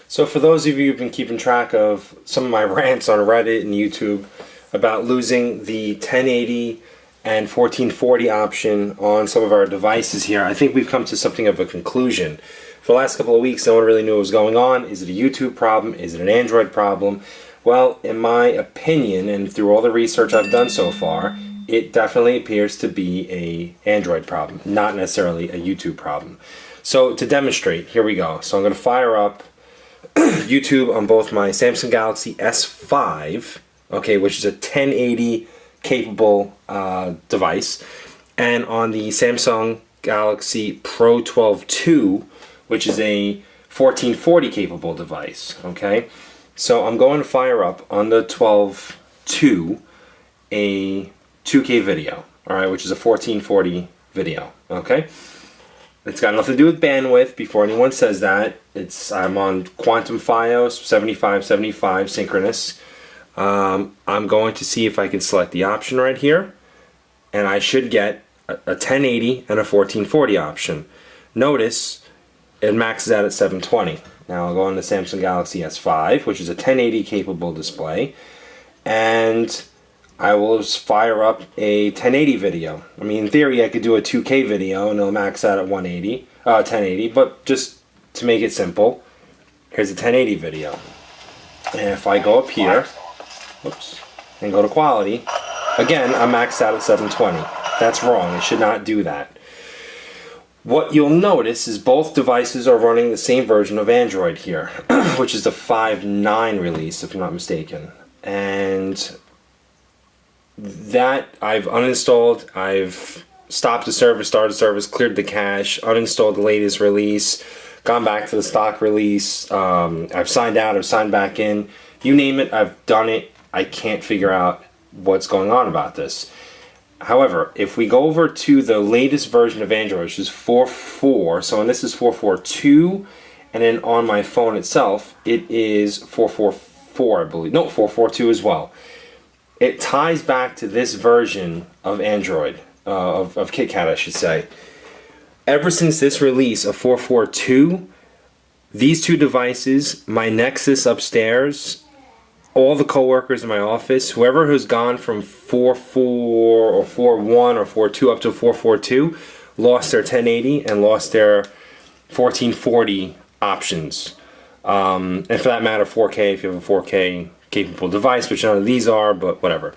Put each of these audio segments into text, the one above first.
So for those of you who've been keeping track of some of my rants on Reddit and YouTube about losing the 1080 and 1440 option on some of our devices here, I think we've come to something of a conclusion. For the last couple of weeks, no one really knew what was going on. Is it a YouTube problem? Is it an Android problem? Well, in my opinion, and through all the research I've done so far, it definitely appears to be an Android problem, not necessarily a YouTube problem. So to demonstrate, here we go. So I'm going to fire up YouTube on both my Samsung Galaxy S5, okay, which is a 1080 capable device, and on the Samsung Galaxy Pro 12 2, which is a 1440 capable device, okay? So I'm going to fire up on the 12 2 a 2K video, all right, which is a 1440 video, okay? It's got nothing to do with bandwidth. Before anyone says that, I'm on Quantum Fios 7575 synchronous. I'm going to see if I can select the option right here, and I should get a 1080 and a 1440 option. Notice it maxes out at 720. Now I'll go on the Samsung Galaxy S5, which is a 1080 capable display, and I will just fire up a 1080 video. I mean, in theory, I could do a 2K video and it'll max out at 1080, but just to make it simple, here's a 1080 video. And if I go up here, whoops, and go to quality, again, I'm maxed out at 720. That's wrong. It should not do that. What you'll notice is both devices are running the same version of Android here, which is the 5.9 release, if I'm not mistaken. And that I've uninstalled, I've stopped the service, started the service, cleared the cache, uninstalled the latest release, gone back to the stock release, I've signed out, I've signed back in, you name it, I've done it. I can't figure out what's going on about this. However, if we go over to the latest version of Android, which is 4.4, so and this is 4.4.2, and then on my phone itself, it is 4.4.4, I believe. No, 4.4.2 as well. It ties back to this version of Android, of KitKat, I should say. Ever since this release of 4.4.2, these two devices, my Nexus upstairs, all the coworkers in my office, whoever has gone from 4.4 or 4.1 or 4.2 up to 4.4.2, lost their 1080 and lost their 1440 options. And for that matter, 4K if you have a 4K capable device, which none of these are, but whatever.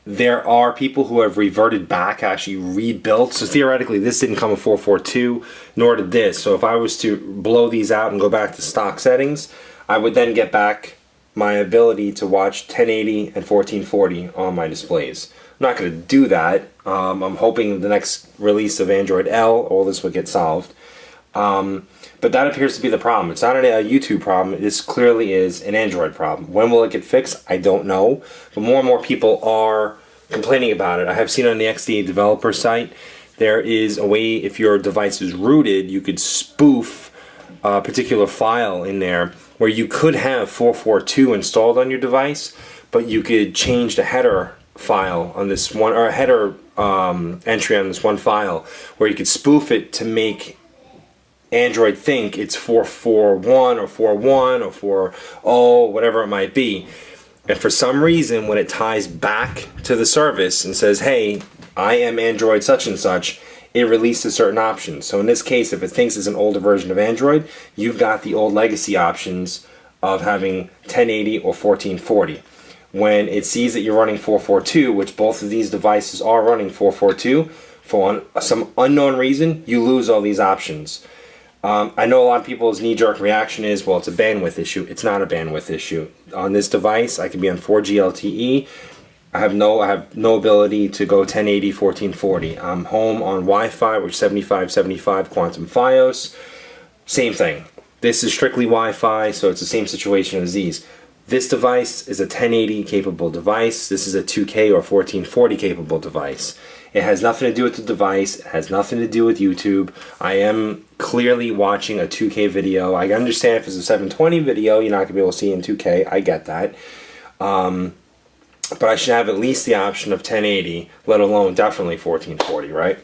There are people who have reverted back, actually rebuilt. So theoretically, this didn't come with 4.4.2, nor did this. So if I was to blow these out and go back to stock settings, I would then get back my ability to watch 1080 and 1440 on my displays. I'm not going to do that. I'm hoping the next release of Android L, all this would get solved. But that appears to be the problem. It's not a YouTube problem. This clearly is an Android problem. When will it get fixed? I don't know. But more and more people are complaining about it. I have seen on the XDA developer site, there is a way, if your device is rooted, you could spoof a particular file in there where you could have 4.4.2 installed on your device, but you could change the header file on this one, or a header entry on this one file, where you could spoof it to make Android think it's 4.4.1 or 4.1 or 4.0, whatever it might be. And for some reason, when it ties back to the service and says, hey, I am Android such and such, it releases certain options. So in this case, if it thinks it's an older version of Android, you've got the old legacy options of having 1080 or 1440. When it sees that you're running 4.4.2, which both of these devices are running 4.4.2, for some unknown reason, you lose all these options. I know a lot of people's knee-jerk reaction is, well, it's a bandwidth issue. It's not a bandwidth issue. On this device, I can be on 4G LTE. I have no ability to go 1080, 1440. I'm home on Wi-Fi, which is 7575 Quantum Fios. Same thing. This is strictly Wi-Fi, so it's the same situation as these. This device is a 1080 capable device. This is a 2K or 1440 capable device. It has nothing to do with the device. It has nothing to do with YouTube. I am clearly watching a 2K video. I understand if it's a 720 video, you're not going to be able to see in 2K. I get that. But I should have at least the option of 1080, let alone definitely 1440, right?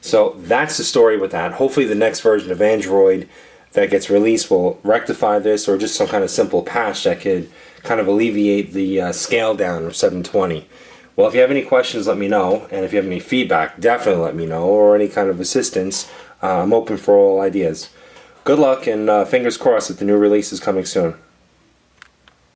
So that's the story with that. Hopefully the next version of Android that gets released will rectify this, or just some kind of simple patch that could kind of alleviate the scale down of 720. Well, if you have any questions, let me know, and if you have any feedback, definitely let me know, or any kind of assistance. I'm open for all ideas. Good luck, and fingers crossed that the new release is coming soon.